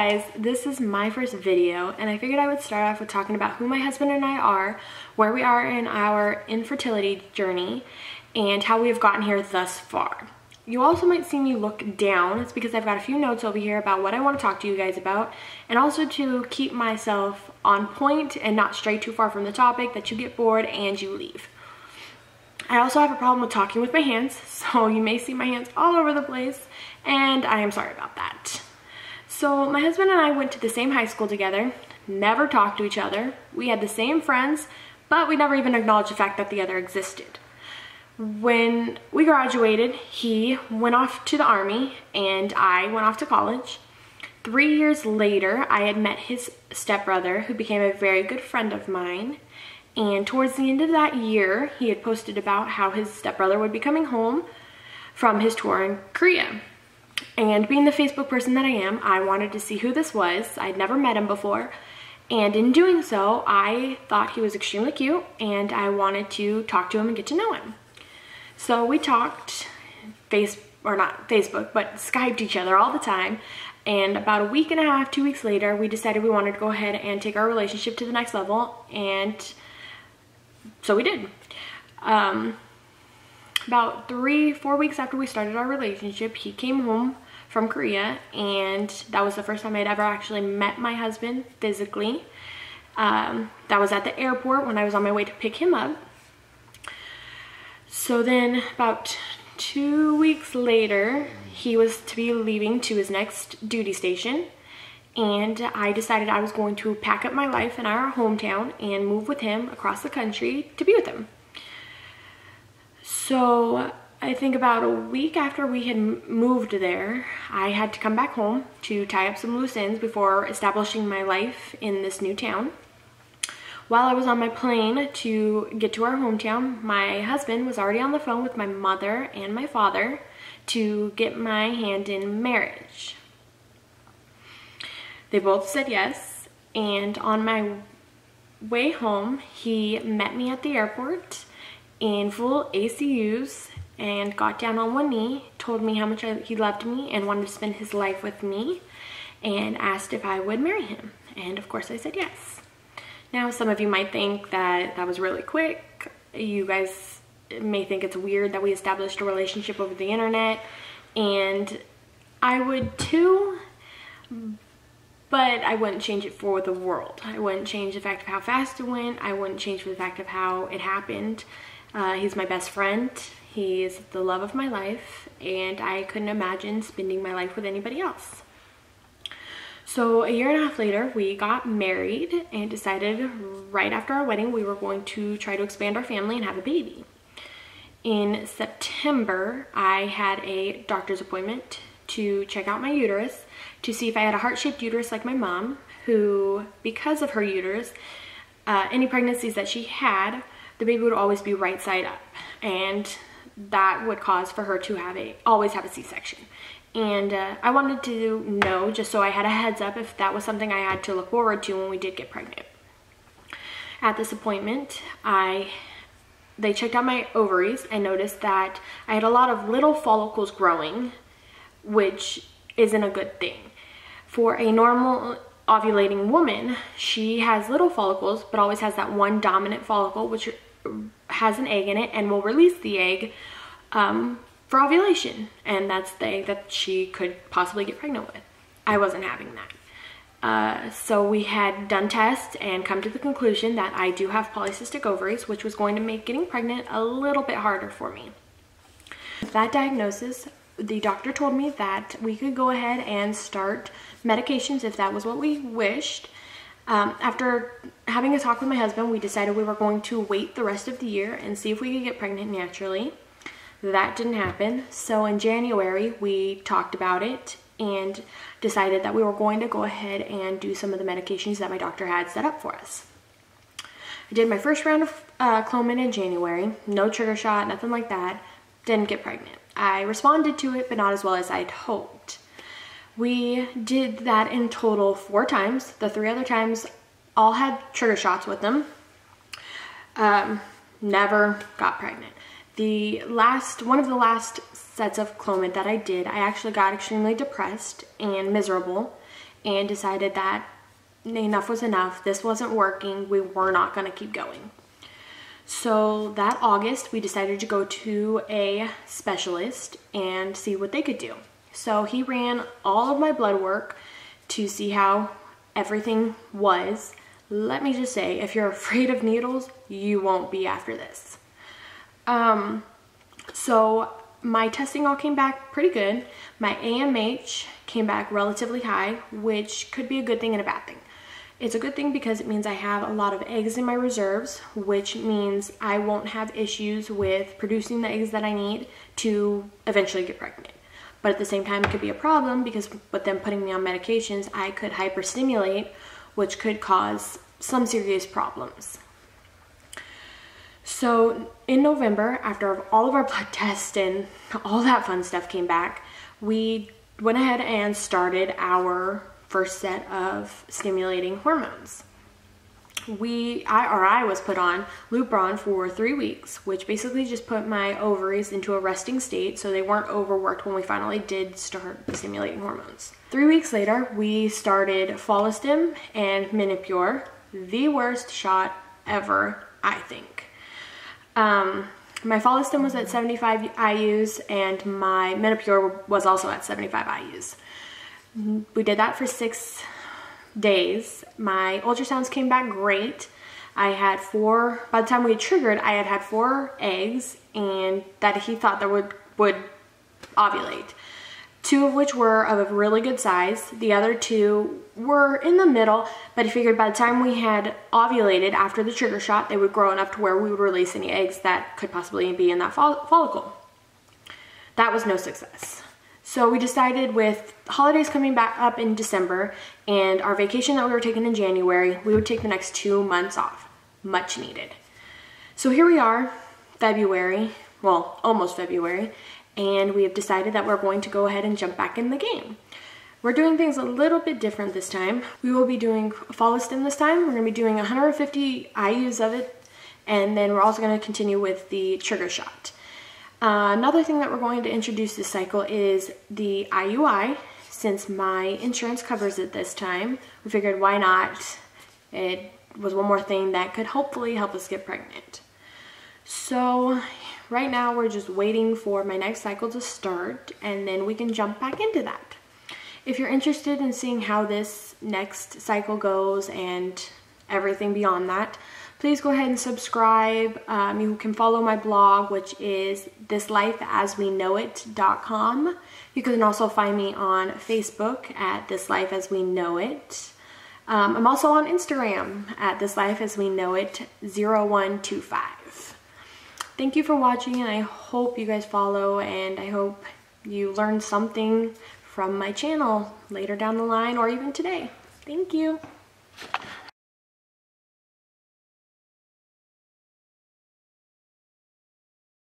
guys, this is my first video and I figured I would start off with talking about who my husband and I are, where we are in our infertility journey, and how we have gotten here thus far. You also might see me look down. It's because I've got a few notes over here about what I want to talk to you guys about, and also to keep myself on point and not stray too far from the topic that you get bored and you leave. I also have a problem with talking with my hands, so you may see my hands all over the place, and I am sorry about that. So my husband and I went to the same high school together, never talked to each other. We had the same friends, but we never even acknowledged the fact that the other existed. When we graduated, he went off to the army and I went off to college. 3 years later, I had met his stepbrother, who became a very good friend of mine. And towards the end of that year, he had posted about how his stepbrother would be coming home from his tour in Korea. And being the Facebook person that I am, I wanted to see who this was. I'd never met him before. And in doing so, I thought he was extremely cute and I wanted to talk to him and get to know him. So we talked, not Facebook, but Skyped each other all the time. And about a week and a half, 2 weeks later, we decided we wanted to go ahead and take our relationship to the next level. And so we did. About 3-4 weeks after we started our relationship, he came home from Korea, and that was the first time I'd ever actually met my husband physically. That was at the airport when I was on my way to pick him up. So then about 2 weeks later, he was to be leaving to his next duty station, and I decided I was going to pack up my life in our hometown and move with him across the country to be with him. So I think about a week after we had moved there, I had to come back home to tie up some loose ends before establishing my life in this new town. While I was on my plane to get to our hometown, my husband was already on the phone with my mother and my father to get my hand in marriage. They both said yes, and on my way home, he met me at the airport in full ACUs and got down on one knee, told me how much he loved me and wanted to spend his life with me, and asked if I would marry him. And of course I said yes. Now, some of you might think that that was really quick. You guys may think it's weird that we established a relationship over the internet, and I would too, but I wouldn't change it for the world. I wouldn't change the fact of how fast it went. I wouldn't change for the fact of how it happened. He's my best friend. He is the love of my life, and I couldn't imagine spending my life with anybody else. So a year and a half later, we got married and decided right after our wedding we were going to try to expand our family and have a baby. In September, I had a doctor's appointment to check out my uterus to see if I had a heart-shaped uterus like my mom, who, because of her uterus, any pregnancies that she had, the baby would always be right side up, and that would cause for her to always have a C-section. And I wanted to know, just so I had a heads up, if that was something I had to look forward to when we did get pregnant. At this appointment, they checked out my ovaries and noticed that I had a lot of little follicles growing, which isn't a good thing. For a normal ovulating woman, she has little follicles, but always has that one dominant follicle, which has an egg in it and will release the egg for ovulation, and that's the egg that she could possibly get pregnant with. I wasn't having that. So we had done tests and come to the conclusion that I do have polycystic ovaries, which was going to make getting pregnant a little bit harder for me. With that diagnosis, the doctor told me that we could go ahead and start medications if that was what we wished. After having a talk with my husband, we decided we were going to wait the rest of the year and see if we could get pregnant naturally. That didn't happen. So in January, we talked about it and decided that we were going to go ahead and do some of the medications that my doctor had set up for us. I did my first round of Clomid in January. No trigger shot, nothing like that. Didn't get pregnant. I responded to it, but not as well as I'd hoped. We did that in total 4 times. The 3 other times all had trigger shots with them. Never got pregnant. One of the last sets of Clomid that I did, I actually got extremely depressed and miserable, and decided that enough was enough. This wasn't working. We were not going to keep going. So that August, we decided to go to a specialist and see what they could do. So he ran all of my blood work to see how everything was. Let me just say, if you're afraid of needles, you won't be after this. So my testing all came back pretty good. My AMH came back relatively high, which could be a good thing and a bad thing. It's a good thing because it means I have a lot of eggs in my reserves, which means I won't have issues with producing the eggs that I need to eventually get pregnant. But at the same time, it could be a problem because with them putting me on medications, I could hyperstimulate, which could cause some serious problems. So in November, after all of our blood tests and all that fun stuff came back, we went ahead and started our first set of stimulating hormones. I was put on Lupron for 3 weeks, which basically just put my ovaries into a resting state so they weren't overworked when we finally did start stimulating hormones. 3 weeks later, we started Follistim and Minipure, the worst shot ever, I think. My Follistim was at 75 IUs and my Minipure was also at 75 IUs. We did that for 6 days. My ultrasounds came back great. I had 4, by the time we had triggered, I had 4 eggs and that he thought that would ovulate. 2 of which were of a really good size. The other 2 were in the middle, but he figured by the time we had ovulated after the trigger shot, they would grow enough to where we would release any eggs that could possibly be in that follicle. That was no success. So we decided with holidays coming back up in December and our vacation that we were taking in January, we would take the next 2 months off. Much needed. So here we are, February, well, almost February, and we have decided that we're going to go ahead and jump back in the game. We're doing things a little bit different this time. We will be doing Follistim this time. We're going to be doing 150 IUs of it, and then we're also going to continue with the trigger shot. Another thing that we're going to introduce this cycle is the IUI. Since my insurance covers it this time, we figured why not? It was one more thing that could hopefully help us get pregnant. So right now we're just waiting for my next cycle to start and then we can jump back into that. If you're interested in seeing how this next cycle goes and everything beyond that, please go ahead and subscribe. You can follow my blog, which is thislifeasweknowit.com. You can also find me on Facebook at This Life As We Know It. I'm also on Instagram at thislifeasweknowit0125. Thank you for watching, and I hope you guys follow, and I hope you learned something from my channel later down the line or even today. Thank you.